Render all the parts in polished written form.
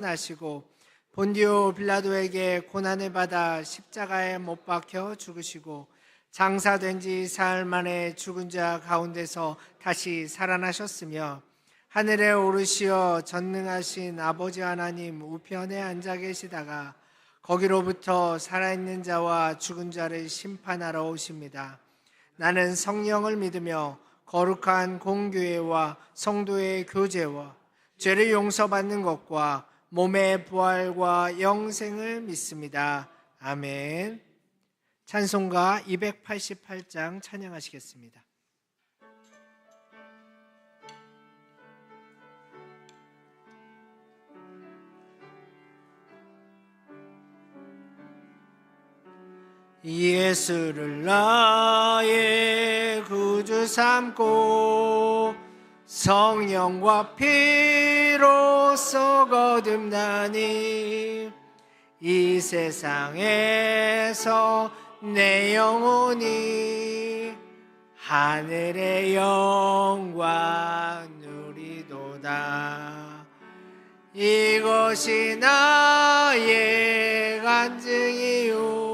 나시고 본디오 빌라도에게 고난을 받아 십자가에 못 박혀 죽으시고 장사된 지 사흘 만에 죽은 자 가운데서 다시 살아나셨으며 하늘에 오르시어 전능하신 아버지 하나님 우편에 앉아 계시다가 거기로부터 살아있는 자와 죽은 자를 심판하러 오십니다. 나는 성령을 믿으며 거룩한 공교회와 성도의 교제와 죄를 용서받는 것과 몸의 부활과 영생을 믿습니다. 아멘. 찬송가 288장 찬양하시겠습니다. 예수를 나의 구주 삼고 성령과 피로써 거듭나니 이 세상에서 내 영혼이 하늘의 영광 누리도다. 이것이 나의 간증이요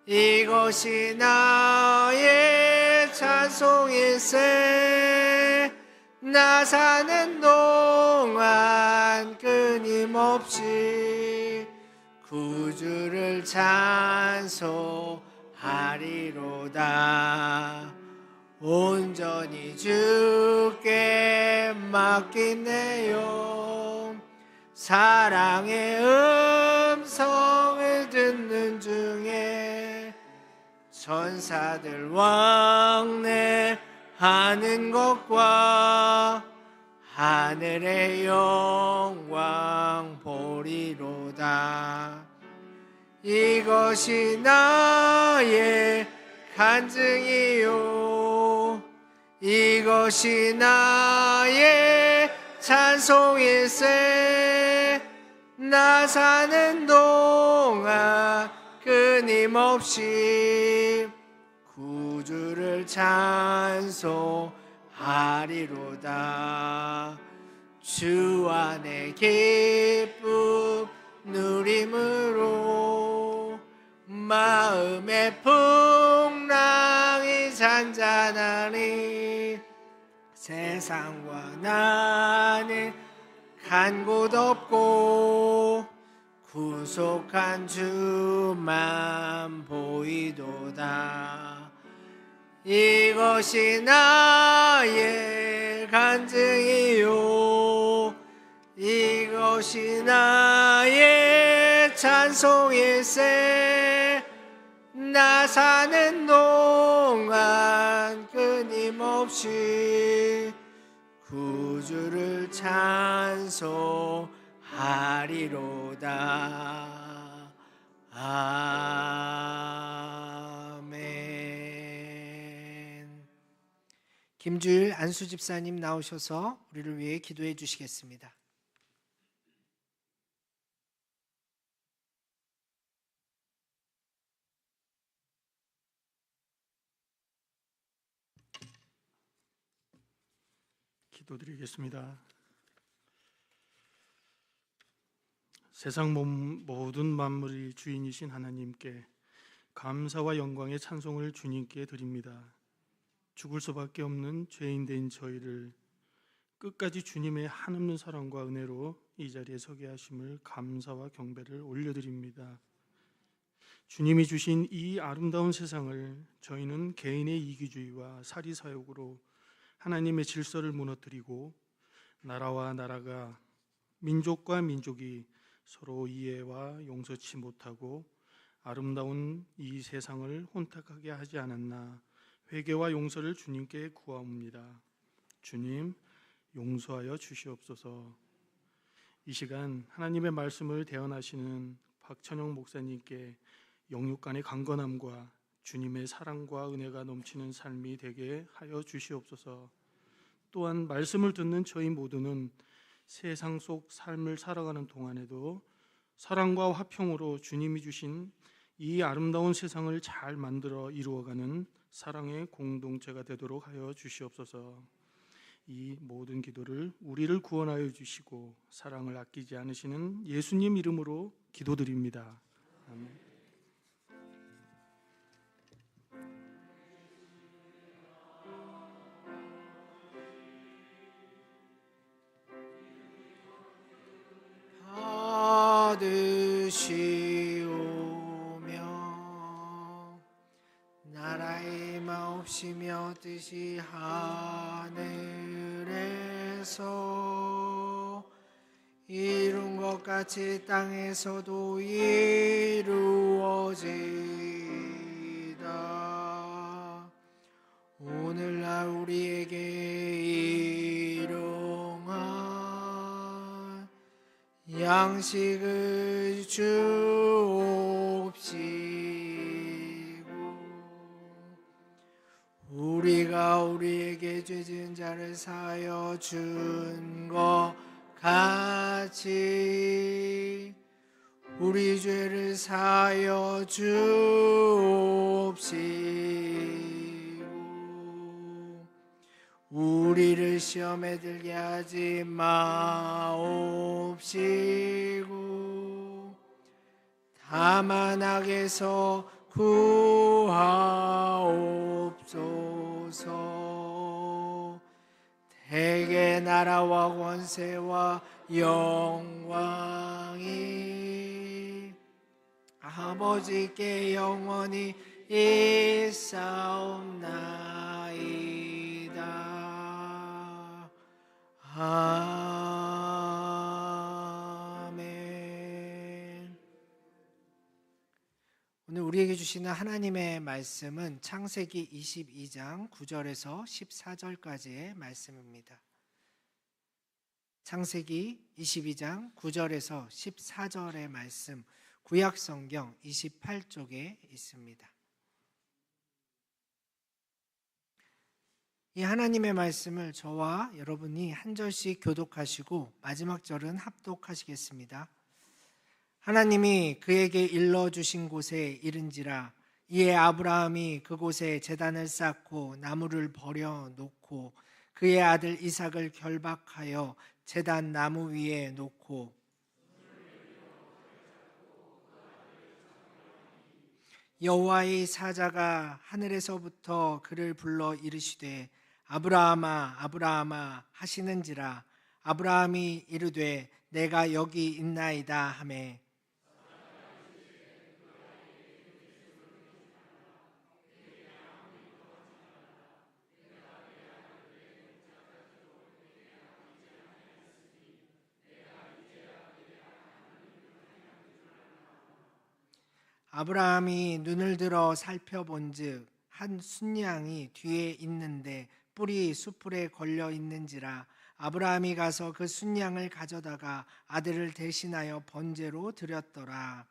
이것이 나의 찬송일세. 나 사는 동안 끊임없이 구주를 찬송하리로다. 온전히 주께 맡긴 내 영 사랑의 음성을 듣는 중에 천사들 왕래하는 것과 하늘의 영광 보리로다. 이것이 나의 간증이요 이것이 나의 찬송일세. 나 사는 동안 끊임없이 구주를 찬송하리로다. 주 안에 기쁨 누림으로 마음의 풍랑이 잔잔하니 세상과 나는 간 곳 없고 구속한 주만 보이도다. 이것이 나의 간증이요 이것이 나의 찬송일세. 나 사는 동안 끊임없이 구주를 찬송하리로다. 아멘. 김주일 안수 집사님 나오셔서 우리를 위해 기도해 주시겠습니다. 기도드리겠습니다. 세상 모든 만물의 주인이신 하나님께 감사와 영광의 찬송을 주님께 드립니다. 죽을 수밖에 없는 죄인된 저희를 끝까지 주님의 한없는 사랑과 은혜로 이 자리에 서게 하심을 감사와 경배를 올려드립니다. 주님이 주신 이 아름다운 세상을 저희는 개인의 이기주의와 사리사욕으로 하나님의 질서를 무너뜨리고 나라와 나라가 민족과 민족이 서로 이해와 용서치 못하고 아름다운 이 세상을 혼탁하게 하지 않았나 회개와 용서를 주님께 구하옵니다. 주님 용서하여 주시옵소서. 이 시간 하나님의 말씀을 대언하시는 박천영 목사님께 영육간의 강건함과 주님의 사랑과 은혜가 넘치는 삶이 되게 하여 주시옵소서. 또한 말씀을 듣는 저희 모두는 세상 속 삶을 살아가는 동안에도 사랑과 화평으로 주님이 주신 이 아름다운 세상을 잘 만들어 이루어가는 사랑의 공동체가 되도록 하여 주시옵소서. 이 모든 기도를 우리를 구원하여 주시고 사랑을 아끼지 않으시는 예수님 이름으로 기도드립니다. 아멘. 받으시오며 나라의 마옵시며 뜻이 하늘에서 이룬 것 같이 땅에서도 이루어지이다. 오늘날 우리에게 일용할 양식을 주옵시고 우리가 우리에게 죄진 자를 사하여 준 것 같이 우리 죄를 사하여 주옵시고 우리를 시험에 들게 하지 마옵시고 다만 악에서 구하옵소서. 대개 나라와 권세와 영광이 아버지께 영원히 있사옵나이다. 아멘. 오늘 우리에게 주시는 하나님의 말씀은 창세기 22장 9절에서 14절까지의 말씀입니다. 창세기 22장 9절에서 14절의 말씀, 구약성경 28쪽에 있습니다. 이 하나님의 말씀을 저와 여러분이 한 절씩 교독하시고 마지막 절은 합독하시겠습니다. 하나님이 그에게 일러주신 곳에 이른지라 이에 아브라함이 그곳에 제단을 쌓고 나무를 버려놓고 그의 아들 이삭을 결박하여 제단 나무 위에 놓고 여호와의 사자가 하늘에서부터 그를 불러 이르시되 아브라함아 아브라함아 하시는지라 아브라함이 이르되 내가 여기 있나이다 하매 아브라함이 눈을 들어 살펴본즉 한 순양이 뒤에 있는데 뿔이 숯불에 걸려 있는지라 아브라함이 가서 그 순양을 가져다가 아들을 대신하여 번제로 드렸더라.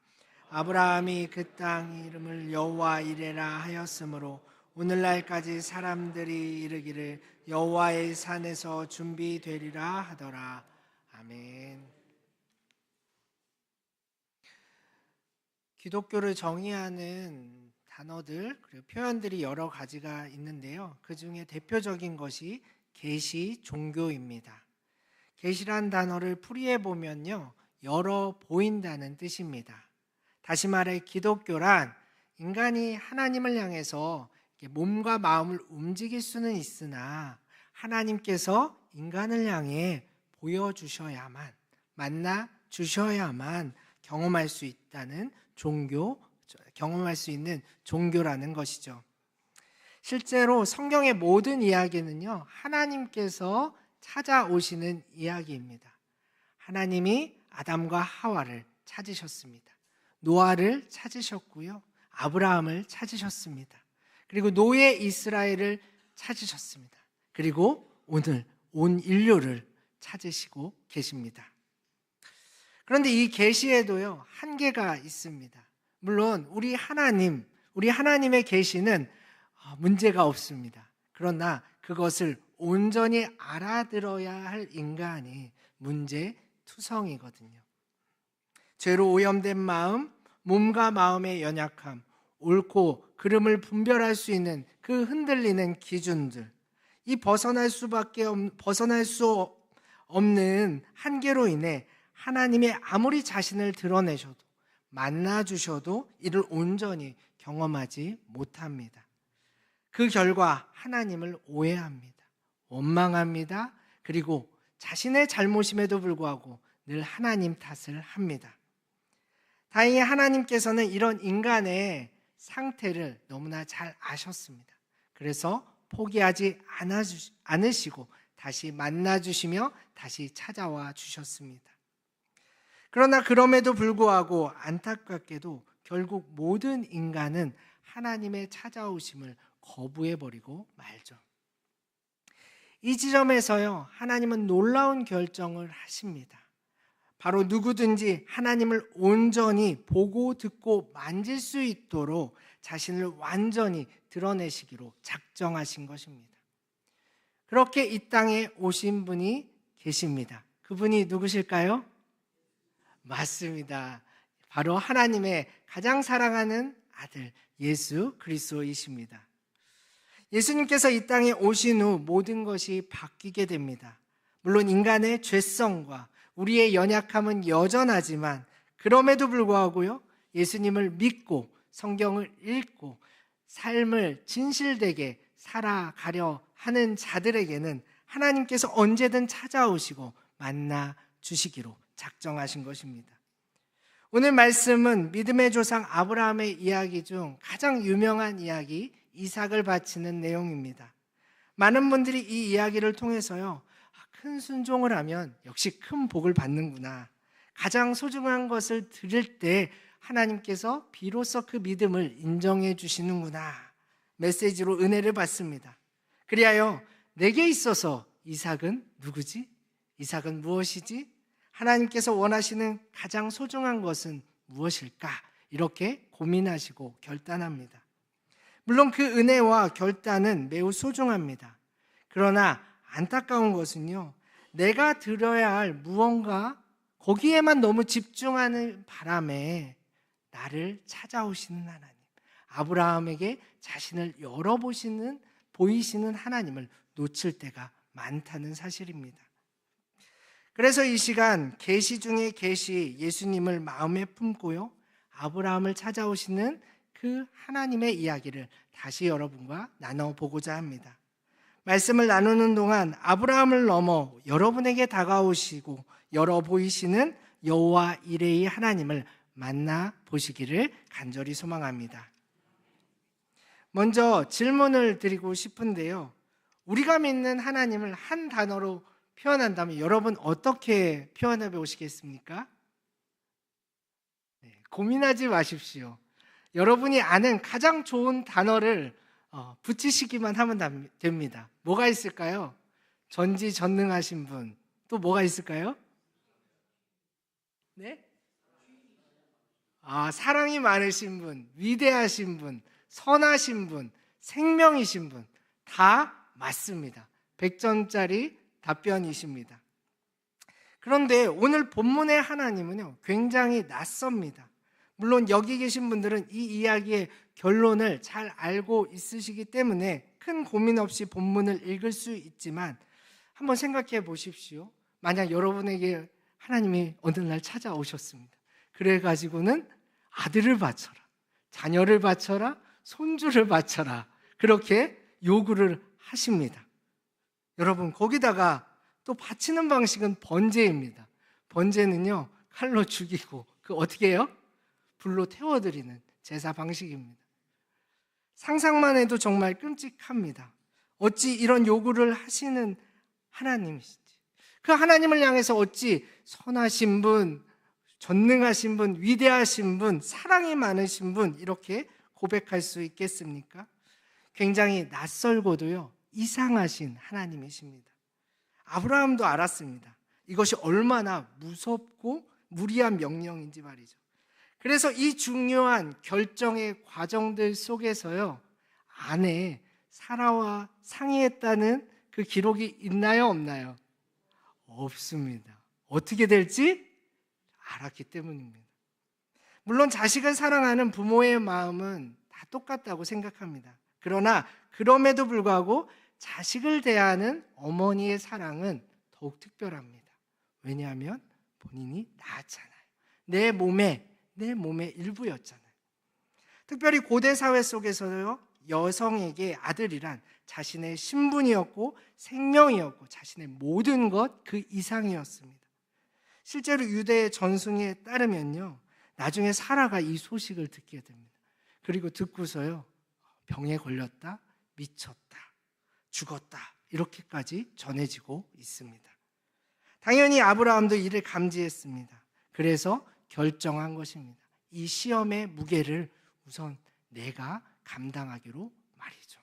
아브라함이 그 땅 이름을 여호와 이레라 하였으므로 오늘날까지 사람들이 이르기를 여호와의 산에서 준비되리라 하더라. 아멘. 기독교를 정의하는 단어들 그리고 표현들이 여러 가지가 있는데요. 그 중에 대표적인 것이 계시 종교입니다. 계시란 단어를 풀이해 보면요, 열어 보인다는 뜻입니다. 다시 말해 기독교란 인간이 하나님을 향해서 몸과 마음을 움직일 수는 있으나 하나님께서 인간을 향해 보여주셔야만, 만나 주셔야만 경험할 수 있다는 종교, 경험할 수 있는 종교라는 것이죠. 실제로 성경의 모든 이야기는요, 하나님께서 찾아오시는 이야기입니다. 하나님이 아담과 하와를 찾으셨습니다. 노아를 찾으셨고요, 아브라함을 찾으셨습니다. 그리고 노예 이스라엘을 찾으셨습니다. 그리고 오늘 온 인류를 찾으시고 계십니다. 그런데 이 계시에도요, 한계가 있습니다. 물론 우리 하나님의 계시는 문제가 없습니다. 그러나 그것을 온전히 알아들어야 할 인간이 문제투성이거든요. 죄로 오염된 마음, 몸과 마음의 연약함, 옳고 그름을 분별할 수 있는 그 흔들리는 기준들, 이 벗어날 수 없는 한계로 인해 하나님이 아무리 자신을 드러내셔도 만나 주셔도 이를 온전히 경험하지 못합니다. 그 결과 하나님을 오해합니다. 원망합니다. 그리고 자신의 잘못임에도 불구하고 늘 하나님 탓을 합니다. 다행히 하나님께서는 이런 인간의 상태를 너무나 잘 아셨습니다. 그래서 포기하지 않으시고 다시 만나주시며 다시 찾아와 주셨습니다. 그러나 그럼에도 불구하고 안타깝게도 결국 모든 인간은 하나님의 찾아오심을 거부해버리고 말죠. 이 지점에서요, 하나님은 놀라운 결정을 하십니다. 바로 누구든지 하나님을 온전히 보고 듣고 만질 수 있도록 자신을 완전히 드러내시기로 작정하신 것입니다. 그렇게 이 땅에 오신 분이 계십니다. 그분이 누구실까요? 맞습니다. 바로 하나님의 가장 사랑하는 아들 예수 그리스도이십니다. 예수님께서 이 땅에 오신 후 모든 것이 바뀌게 됩니다. 물론 인간의 죄성과 우리의 연약함은 여전하지만 그럼에도 불구하고요, 예수님을 믿고 성경을 읽고 삶을 진실되게 살아가려 하는 자들에게는 하나님께서 언제든 찾아오시고 만나 주시기로 작정하신 것입니다. 오늘 말씀은 믿음의 조상 아브라함의 이야기 중 가장 유명한 이야기 이삭을 바치는 내용입니다. 많은 분들이 이 이야기를 통해서요, 큰 순종을 하면 역시 큰 복을 받는구나, 가장 소중한 것을 드릴 때 하나님께서 비로소 그 믿음을 인정해 주시는구나 메시지로 은혜를 받습니다. 그리하여 내게 있어서 이삭은 누구지? 이삭은 무엇이지? 하나님께서 원하시는 가장 소중한 것은 무엇일까? 이렇게 고민하시고 결단합니다. 물론 그 은혜와 결단은 매우 소중합니다. 그러나 안타까운 것은요, 내가 들어야 할 무언가 거기에만 너무 집중하는 바람에 나를 찾아오시는 하나님, 아브라함에게 자신을 보이시는 하나님을 놓칠 때가 많다는 사실입니다. 그래서 이 시간 계시 중에 계시 예수님을 마음에 품고요, 아브라함을 찾아오시는 그 하나님의 이야기를 다시 여러분과 나눠보고자 합니다. 말씀을 나누는 동안 아브라함을 넘어 여러분에게 다가오시고 열어 보이시는 여호와 이레의 하나님을 만나 보시기를 간절히 소망합니다. 먼저 질문을 드리고 싶은데요, 우리가 믿는 하나님을 한 단어로 표현한다면 여러분 어떻게 표현해 보시겠습니까? 고민하지 마십시오. 여러분이 아는 가장 좋은 단어를 붙이시기만 하면 됩니다. 뭐가 있을까요? 전지전능하신 분. 또 뭐가 있을까요? 네? 사랑이 많으신 분, 위대하신 분, 선하신 분, 생명이신 분, 다 맞습니다. 100점짜리 답변이십니다. 그런데 오늘 본문의 하나님은요, 굉장히 낯섭니다. 물론 여기 계신 분들은 이 이야기의 결론을 잘 알고 있으시기 때문에 큰 고민 없이 본문을 읽을 수 있지만 한번 생각해 보십시오. 만약 여러분에게 하나님이 어느 날 찾아오셨습니다. 그래가지고는 아들을 바쳐라, 자녀를 바쳐라, 손주를 바쳐라, 그렇게 요구를 하십니다. 여러분, 거기다가 또 바치는 방식은 번제입니다. 번제는요, 칼로 죽이고 어떻게 해요? 불로 태워드리는 제사 방식입니다. 상상만 해도 정말 끔찍합니다. 어찌 이런 요구를 하시는 하나님이신지, 그 하나님을 향해서 어찌 선하신 분, 전능하신 분, 위대하신 분, 사랑이 많으신 분 이렇게 고백할 수 있겠습니까? 굉장히 낯설고도요, 이상하신 하나님이십니다. 아브라함도 알았습니다. 이것이 얼마나 무섭고 무리한 명령인지 말이죠. 그래서 이 중요한 결정의 과정들 속에서요, 안에 사라와 상의했다는 그 기록이 있나요, 없나요? 없습니다. 어떻게 될지 알았기 때문입니다. 물론 자식을 사랑하는 부모의 마음은 다 똑같다고 생각합니다. 그러나 그럼에도 불구하고 자식을 대하는 어머니의 사랑은 더욱 특별합니다. 왜냐하면 본인이 낳았잖아요. 내 몸의 일부였잖아요. 특별히 고대 사회 속에서요, 여성에게 아들이란 자신의 신분이었고 생명이었고 자신의 모든 것 그 이상이었습니다. 실제로 유대의 전승에 따르면요, 나중에 사라가 이 소식을 듣게 됩니다. 그리고 듣고서요, 병에 걸렸다, 미쳤다, 죽었다, 이렇게까지 전해지고 있습니다. 당연히 아브라함도 이를 감지했습니다. 그래서 결정한 것입니다. 이 시험의 무게를 우선 내가 감당하기로 말이죠.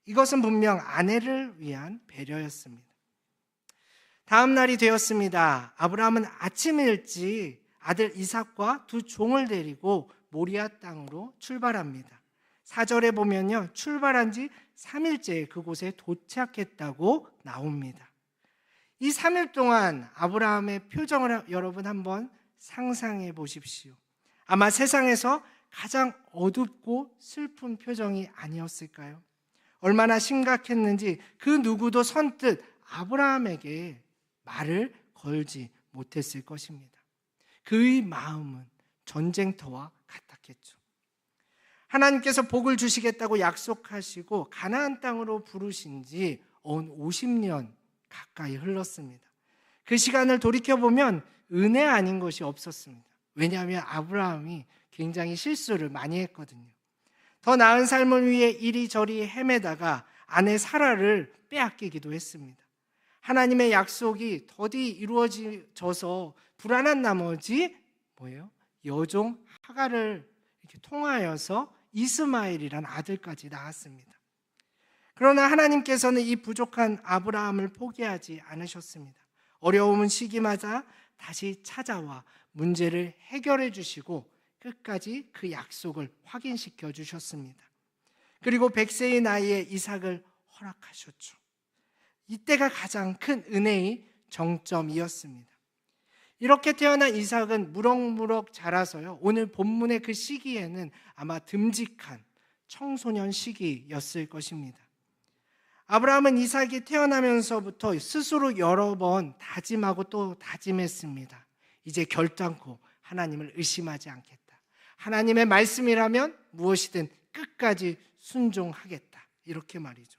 이것은 분명 아내를 위한 배려였습니다. 다음 날이 되었습니다. 아브라함은 아침 일찍 아들 이삭과 두 종을 데리고 모리아 땅으로 출발합니다. 4절에 보면요, 출발한 지 3일째 그곳에 도착했다고 나옵니다. 이 3일 동안 아브라함의 표정을 여러분 한번 상상해 보십시오. 아마 세상에서 가장 어둡고 슬픈 표정이 아니었을까요? 얼마나 심각했는지 그 누구도 선뜻 아브라함에게 말을 걸지 못했을 것입니다. 그의 마음은 전쟁터와 같았겠죠. 하나님께서 복을 주시겠다고 약속하시고 가나안 땅으로 부르신 지 50년 가까이 흘렀습니다. 그 시간을 돌이켜보면 은혜 아닌 것이 없었습니다. 왜냐하면 아브라함이 굉장히 실수를 많이 했거든요. 더 나은 삶을 위해 이리저리 헤매다가 아내 사라를 빼앗기기도 했습니다. 하나님의 약속이 더디 이루어져서 불안한 나머지 여종 하갈을 이렇게 통하여서 이스마엘이란 아들까지 낳았습니다. 그러나 하나님께서는 이 부족한 아브라함을 포기하지 않으셨습니다. 어려운 시기마다 다시 찾아와 문제를 해결해 주시고 끝까지 그 약속을 확인시켜 주셨습니다. 그리고 100세의 나이에 이삭을 허락하셨죠. 이때가 가장 큰 은혜의 정점이었습니다. 이렇게 태어난 이삭은 무럭무럭 자라서요, 오늘 본문의 그 시기에는 아마 듬직한 청소년 시기였을 것입니다. 아브라함은 이삭이 태어나면서부터 스스로 여러 번 다짐하고 또 다짐했습니다. 이제 결단코 하나님을 의심하지 않겠다. 하나님의 말씀이라면 무엇이든 끝까지 순종하겠다. 이렇게 말이죠.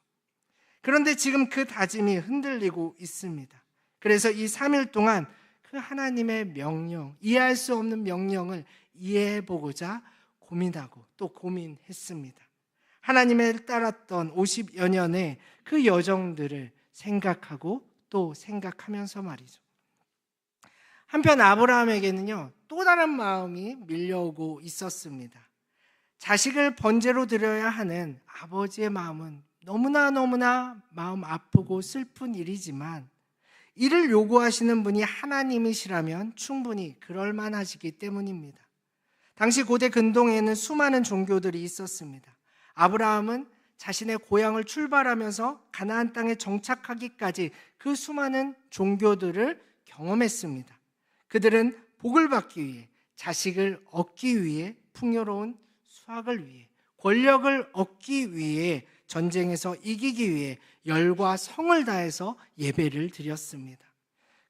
그런데 지금 그 다짐이 흔들리고 있습니다. 그래서 이 3일 동안 그 하나님의 명령, 이해할 수 없는 명령을 이해해보고자 고민하고 또 고민했습니다. 하나님을 따랐던 50여 년의 그 여정들을 생각하고 또 생각하면서 말이죠. 한편 아브라함에게는요, 또 다른 마음이 밀려오고 있었습니다. 자식을 번제로 드려야 하는 아버지의 마음은 너무나 마음 아프고 슬픈 일이지만 이를 요구하시는 분이 하나님이시라면 충분히 그럴만하시기 때문입니다. 당시 고대 근동에는 수많은 종교들이 있었습니다. 아브라함은 자신의 고향을 출발하면서 가나안 땅에 정착하기까지 그 수많은 종교들을 경험했습니다. 그들은 복을 받기 위해, 자식을 얻기 위해, 풍요로운 수학을 위해, 권력을 얻기 위해, 전쟁에서 이기기 위해 열과 성을 다해서 예배를 드렸습니다.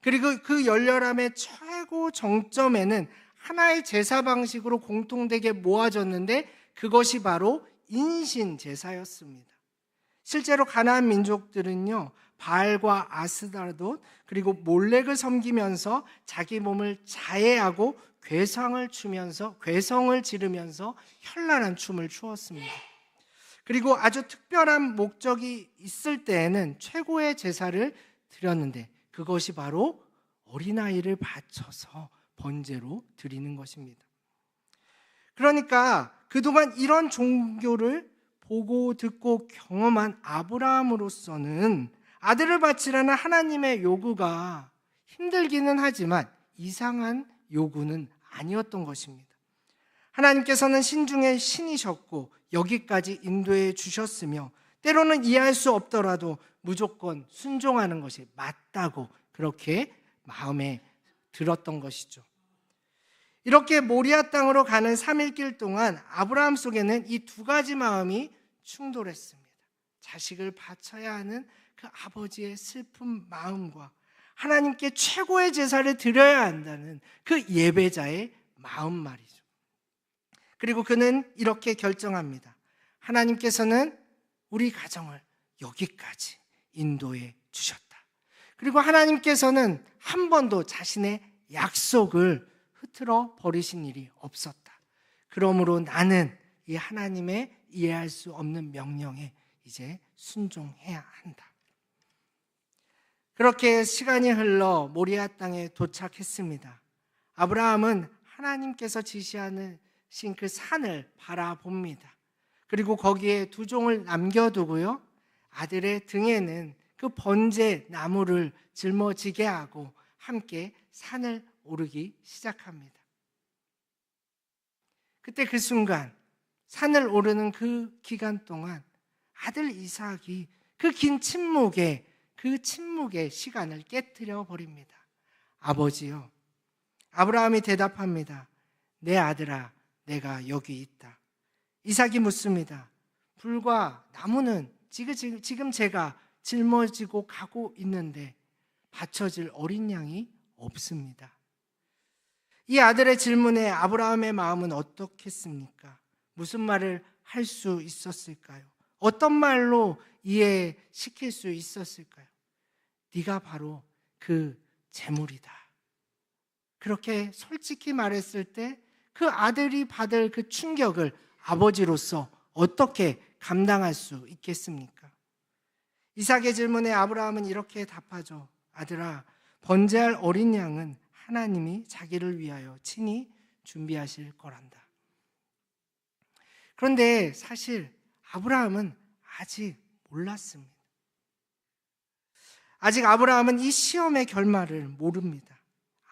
그리고 그 열렬함의 최고 정점에는 하나의 제사 방식으로 공통되게 모아졌는데 그것이 바로 인신 제사였습니다. 실제로 가나안 민족들은요, 바알과 아스다롯 그리고 몰렉을 섬기면서 자기 몸을 자해하고 괴성을 지르면서 현란한 춤을 추었습니다. 그리고 아주 특별한 목적이 있을 때에는 최고의 제사를 드렸는데 그것이 바로 어린아이를 바쳐서 번제로 드리는 것입니다. 그러니까 그동안 이런 종교를 보고 듣고 경험한 아브라함으로서는 아들을 바치라는 하나님의 요구가 힘들기는 하지만 이상한 요구는 아니었던 것입니다. 하나님께서는 신중의 신이셨고 여기까지 인도해 주셨으며 때로는 이해할 수 없더라도 무조건 순종하는 것이 맞다고 그렇게 마음에 들었던 것이죠. 이렇게 모리아 땅으로 가는 3일 길 동안 아브라함 속에는 이 두 가지 마음이 충돌했습니다. 자식을 바쳐야 하는 그 아버지의 슬픈 마음과 하나님께 최고의 제사를 드려야 한다는 그 예배자의 마음 말이죠. 그리고 그는 이렇게 결정합니다. 하나님께서는 우리 가정을 여기까지 인도해 주셨다. 그리고 하나님께서는 한 번도 자신의 약속을 흐트러 버리신 일이 없었다. 그러므로 나는 이 하나님의 이해할 수 없는 명령에 이제 순종해야 한다. 그렇게 시간이 흘러 모리아 땅에 도착했습니다. 아브라함은 하나님께서 지시하신 그 산을 바라봅니다. 그리고 거기에 두 종을 남겨두고요, 아들의 등에는 그 번제 나무를 짊어지게 하고 함께 산을 오르기 시작합니다. 그때 그 순간 산을 오르는 그 기간 동안 아들 이삭이 그 긴 침묵의 시간을 깨트려 버립니다. 아버지요. 아브라함이 대답합니다. 내 아들아, 내가 여기 있다. 이삭이 묻습니다. 불과 나무는 지금 제가 짊어지고 가고 있는데 바쳐질 어린 양이 없습니다. 이 아들의 질문에 아브라함의 마음은 어떻겠습니까? 무슨 말을 할 수 있었을까요? 어떤 말로 이해시킬 수 있었을까요? 네가 바로 그 재물이다. 그렇게 솔직히 말했을 때 그 아들이 받을 그 충격을 아버지로서 어떻게 감당할 수 있겠습니까? 이삭의 질문에 아브라함은 이렇게 답하죠. 아들아, 번제할 어린 양은 하나님이 자기를 위하여 친히 준비하실 거란다. 그런데 사실 아브라함은 아직 몰랐습니다. 아직 아브라함은 이 시험의 결말을 모릅니다.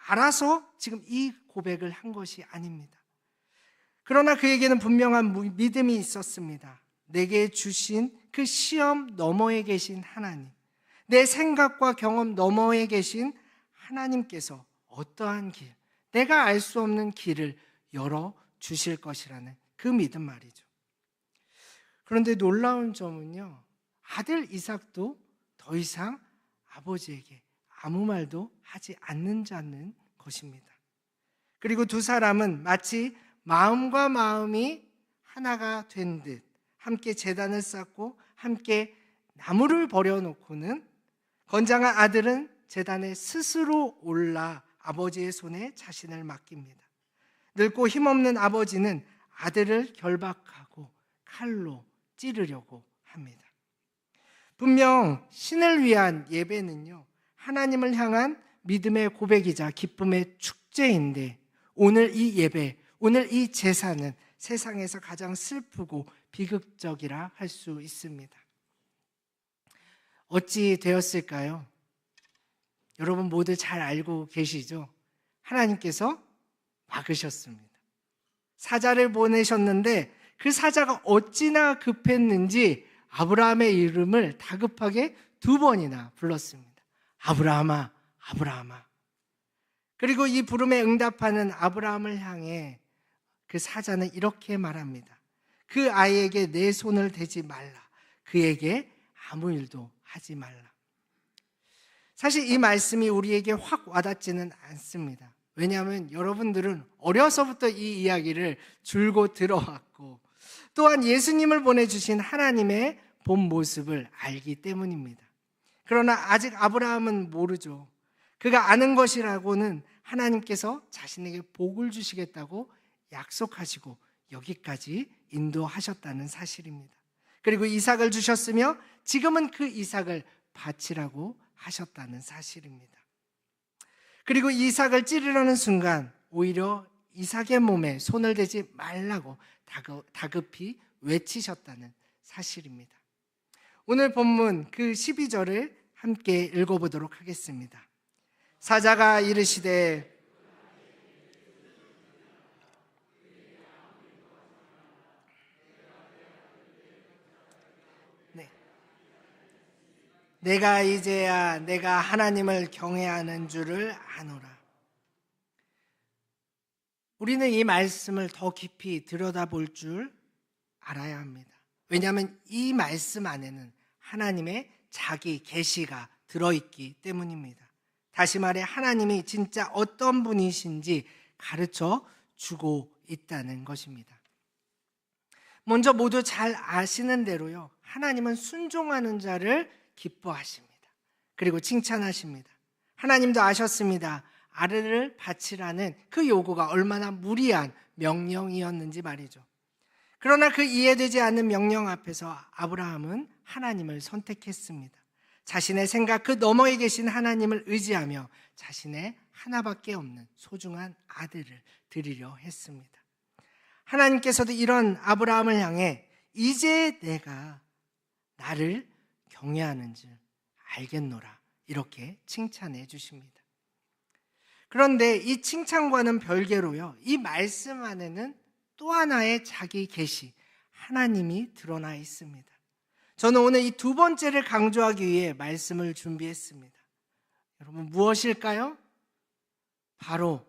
알아서 지금 이 고백을 한 것이 아닙니다. 그러나 그에게는 분명한 믿음이 있었습니다. 내게 주신 그 시험 너머에 계신 하나님, 내 생각과 경험 너머에 계신 하나님께서 어떠한 길, 내가 알 수 없는 길을 열어주실 것이라는 그 믿음 말이죠. 그런데 놀라운 점은요, 아들 이삭도 더 이상 아버지에게 아무 말도 하지 않는 것입니다. 그리고 두 사람은 마치 마음과 마음이 하나가 된 듯 함께 제단을 쌓고 함께 나무를 버려놓고는 건장한 아들은 제단에 스스로 올라 아버지의 손에 자신을 맡깁니다. 늙고 힘없는 아버지는 아들을 결박하고 칼로 찌르려고 합니다. 분명 신을 위한 예배는요, 하나님을 향한 믿음의 고백이자 기쁨의 축제인데 오늘 이 예배, 오늘 이 제사는 세상에서 가장 슬프고 비극적이라 할 수 있습니다. 어찌 되었을까요? 여러분 모두 잘 알고 계시죠? 하나님께서 막으셨습니다. 사자를 보내셨는데 그 사자가 어찌나 급했는지 아브라함의 이름을 다급하게 2번이나 불렀습니다. 아브라함아, 아브라함아. 그리고 이 부름에 응답하는 아브라함을 향해 그 사자는 이렇게 말합니다. 그 아이에게 내 손을 대지 말라. 그에게 아무 일도 하지 말라. 사실 이 말씀이 우리에게 확 와닿지는 않습니다. 왜냐하면 여러분들은 어려서부터 이 이야기를 줄곧 들어왔고 또한 예수님을 보내주신 하나님의 본 모습을 알기 때문입니다. 그러나 아직 아브라함은 모르죠. 그가 아는 것이라고는 하나님께서 자신에게 복을 주시겠다고 약속하시고 여기까지 인도하셨다는 사실입니다. 그리고 이삭을 주셨으며 지금은 그 이삭을 바치라고 하셨다는 사실입니다. 그리고 이삭을 찌르려는 순간 오히려 이삭의 몸에 손을 대지 말라고 다급히 외치셨다는 사실입니다. 오늘 본문 그 12절을 함께 읽어보도록 하겠습니다. 사자가 이르시되 내가 이제야 내가 하나님을 경외하는 줄을 아노라. 우리는 이 말씀을 더 깊이 들여다볼 줄 알아야 합니다. 왜냐하면 이 말씀 안에는 하나님의 자기 계시가 들어있기 때문입니다. 다시 말해 하나님이 진짜 어떤 분이신지 가르쳐 주고 있다는 것입니다. 먼저 모두 잘 아시는 대로요, 하나님은 순종하는 자를 기뻐하십니다. 그리고 칭찬하십니다. 하나님도 아셨습니다. 아들을 바치라는 그 요구가 얼마나 무리한 명령이었는지 말이죠. 그러나 그 이해되지 않는 명령 앞에서 아브라함은 하나님을 선택했습니다. 자신의 생각 그 너머에 계신 하나님을 의지하며 자신의 하나밖에 없는 소중한 아들을 드리려 했습니다. 하나님께서도 이런 아브라함을 향해 이제 내가 나를 경외하는 줄 알겠노라 이렇게 칭찬해 주십니다. 그런데 이 칭찬과는 별개로요, 이 말씀 안에는 또 하나의 자기 계시, 하나님이 드러나 있습니다. 저는 오늘 이 두 번째를 강조하기 위해 말씀을 준비했습니다. 여러분, 무엇일까요? 바로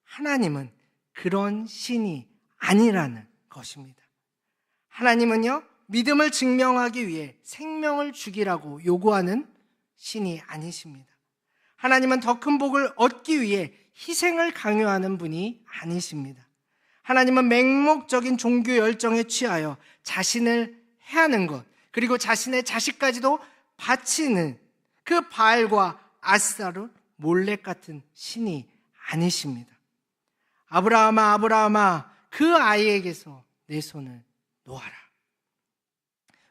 하나님은 그런 신이 아니라는 것입니다. 하나님은요, 믿음을 증명하기 위해 생명을 죽이라고 요구하는 신이 아니십니다. 하나님은 더 큰 복을 얻기 위해 희생을 강요하는 분이 아니십니다. 하나님은 맹목적인 종교 열정에 취하여 자신을 해하는 것, 그리고 자신의 자식까지도 바치는 그 바알과 아스타롯 몰렉 같은 신이 아니십니다. 아브라함아, 아브라함아, 그 아이에게서 내 손을 놓아라.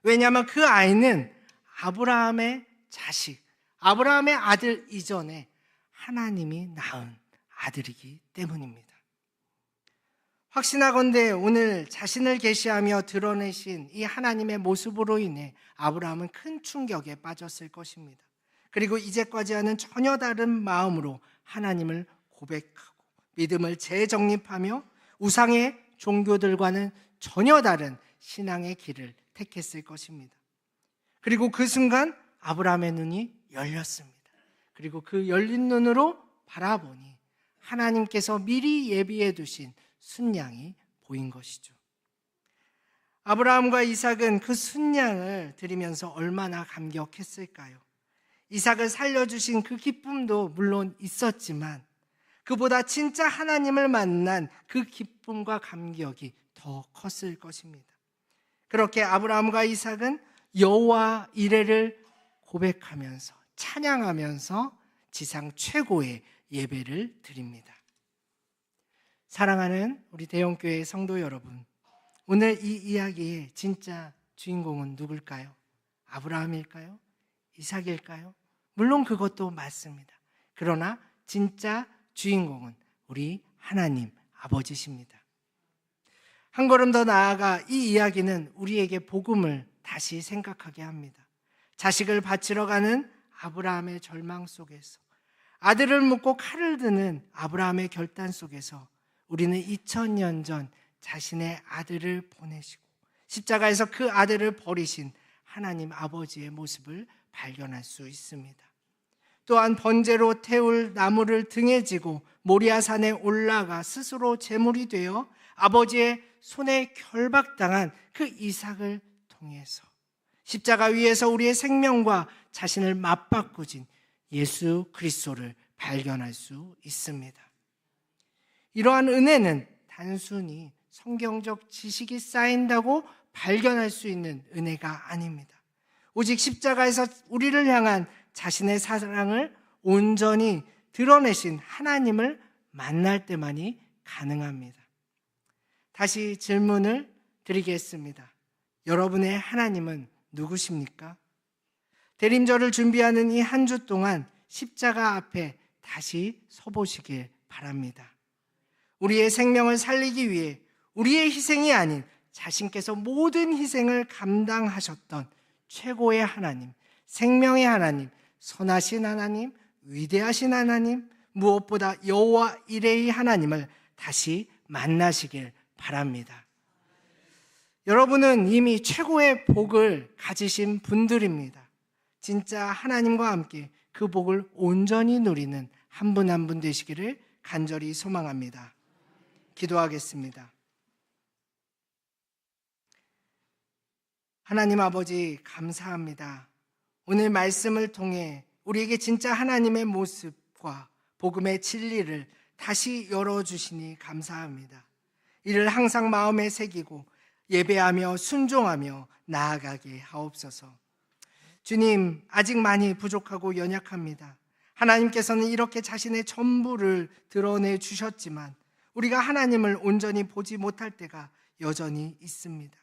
왜냐하면 그 아이는 아브라함의 자식, 아브라함의 아들 이전에 하나님이 낳은 아들이기 때문입니다. 확신하건대 오늘 자신을 계시하며 드러내신 이 하나님의 모습으로 인해 아브라함은 큰 충격에 빠졌을 것입니다. 그리고 이제까지와는 전혀 다른 마음으로 하나님을 고백하고 믿음을 재정립하며 우상의 종교들과는 전혀 다른 신앙의 길을 택했을 것입니다. 그리고 그 순간 아브라함의 눈이 열렸습니다. 그리고 그 열린 눈으로 바라보니 하나님께서 미리 예비해 두신 순양이 보인 것이죠. 아브라함과 이삭은 그 순양을 드리면서 얼마나 감격했을까요? 이삭을 살려주신 그 기쁨도 물론 있었지만 그보다 진짜 하나님을 만난 그 기쁨과 감격이 더 컸을 것입니다. 그렇게 아브라함과 이삭은 여호와 이레를 고백하면서 찬양하면서 지상 최고의 예배를 드립니다. 사랑하는 우리 대형교회 성도 여러분, 오늘 이 이야기의 진짜 주인공은 누굴까요? 아브라함일까요? 이삭일까요? 물론 그것도 맞습니다. 그러나 진짜 주인공은 우리 하나님 아버지십니다. 한 걸음 더 나아가 이 이야기는 우리에게 복음을 다시 생각하게 합니다. 자식을 바치러 가는 아브라함의 절망 속에서, 아들을 묻고 칼을 드는 아브라함의 결단 속에서 우리는 2000년 전 자신의 아들을 보내시고 십자가에서 그 아들을 버리신 하나님 아버지의 모습을 발견할 수 있습니다. 또한 번제로 태울 나무를 등에 지고 모리아산에 올라가 스스로 제물이 되어 아버지의 손에 결박당한 그 이삭을 통해서 십자가 위에서 우리의 생명과 자신을 맞바꾸진 예수 그리스도를 발견할 수 있습니다. 이러한 은혜는 단순히 성경적 지식이 쌓인다고 발견할 수 있는 은혜가 아닙니다. 오직 십자가에서 우리를 향한 자신의 사랑을 온전히 드러내신 하나님을 만날 때만이 가능합니다. 다시 질문을 드리겠습니다. 여러분의 하나님은 누구십니까? 대림절을 준비하는 이 한 주 동안 십자가 앞에 다시 서보시길 바랍니다. 우리의 생명을 살리기 위해 우리의 희생이 아닌 자신께서 모든 희생을 감당하셨던 최고의 하나님, 생명의 하나님, 선하신 하나님, 위대하신 하나님, 무엇보다 여호와 이레의 하나님을 다시 만나시길 바랍니다. 여러분은 이미 최고의 복을 가지신 분들입니다. 진짜 하나님과 함께 그 복을 온전히 누리는 한 분 한 분 되시기를 간절히 소망합니다. 기도하겠습니다. 하나님 아버지, 감사합니다. 오늘 말씀을 통해 우리에게 진짜 하나님의 모습과 복음의 진리를 다시 열어주시니 감사합니다. 이를 항상 마음에 새기고 예배하며 순종하며 나아가게 하옵소서. 주님, 아직 많이 부족하고 연약합니다. 하나님께서는 이렇게 자신의 전부를 드러내 주셨지만 우리가 하나님을 온전히 보지 못할 때가 여전히 있습니다.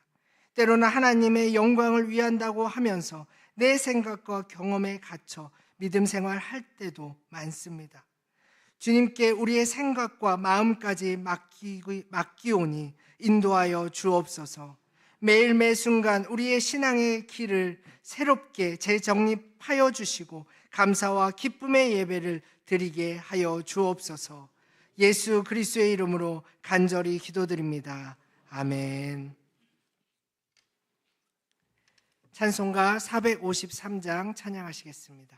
때로는 하나님의 영광을 위한다고 하면서 내 생각과 경험에 갇혀 믿음 생활할 때도 많습니다. 주님께 우리의 생각과 마음까지 맡기오니 인도하여 주옵소서. 매일 매 순간 우리의 신앙의 길을 새롭게 재정립하여 주시고 감사와 기쁨의 예배를 드리게 하여 주옵소서. 예수 그리스도의 이름으로 간절히 기도드립니다. 아멘. 찬송가 453장 찬양하시겠습니다.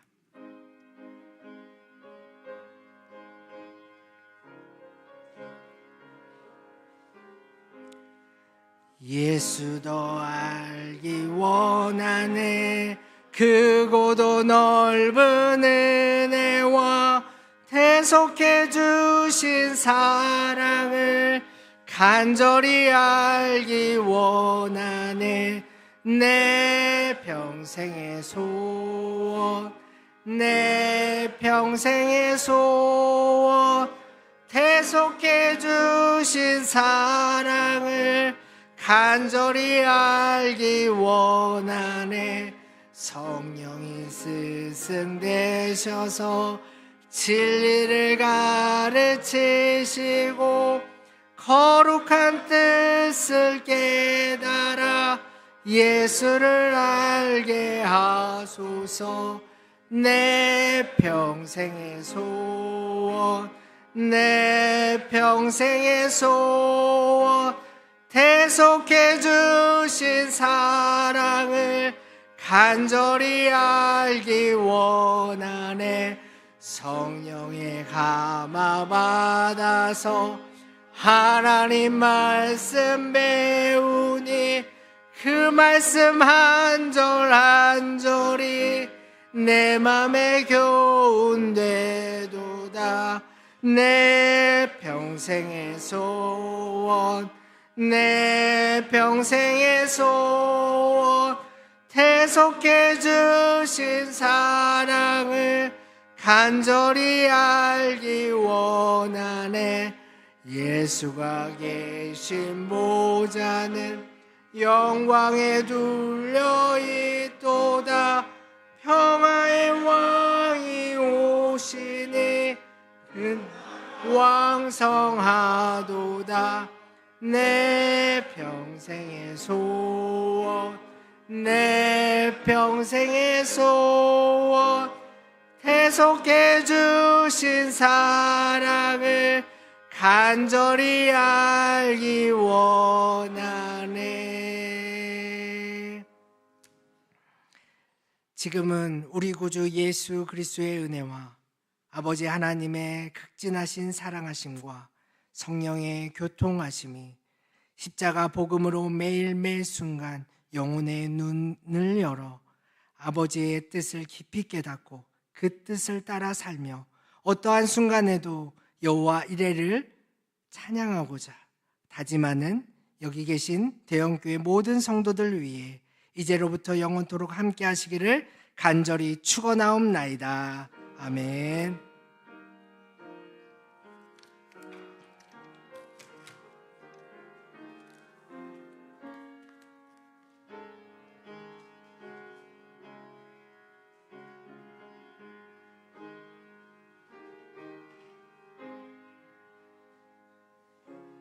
예수 더 알기 원하네. 크고도 넓은 은혜와 대속해 주신 사랑을 간절히 알기 원하네. 내 평생의 소원, 내 평생의 소원, 대속해 주신 사랑을 간절히 알기 원하네. 성령이 스승되셔서 진리를 가르치시고 거룩한 뜻을 깨달아 예수를 알게 하소서. 내 평생의 소원, 내 평생의 소원, 대속해 주신 사랑을 간절히 알기 원하네. 성령의 감화 받아서 하나님 말씀 배우니 그 말씀 한 절 한 절이 내 맘에 교훈되도다. 내 평생의 소원, 내 평생의 소원, 대속해 주신 사랑을 간절히 알기 원하네. 예수가 계신 보좌는 영광에 둘려 있도다. 평화의 왕이 오시니 그 왕성하도다. 내 평생의 소원, 내 평생의 소원, 대속해 주신 사랑을 간절히 알기 원하네. 지금은 우리 구주 예수 그리스도의 은혜와 아버지 하나님의 극진하신 사랑하심과 성령의 교통하심이 십자가 복음으로 매일 매 순간 영혼의 눈을 열어 아버지의 뜻을 깊이 깨닫고 그 뜻을 따라 살며 어떠한 순간에도 여호와 이레를 찬양하고자 다짐하는 여기 계신 대형교회 모든 성도들 위해 이제로부터 영원토록 함께 하시기를 간절히 축원하옵나이다. 아멘.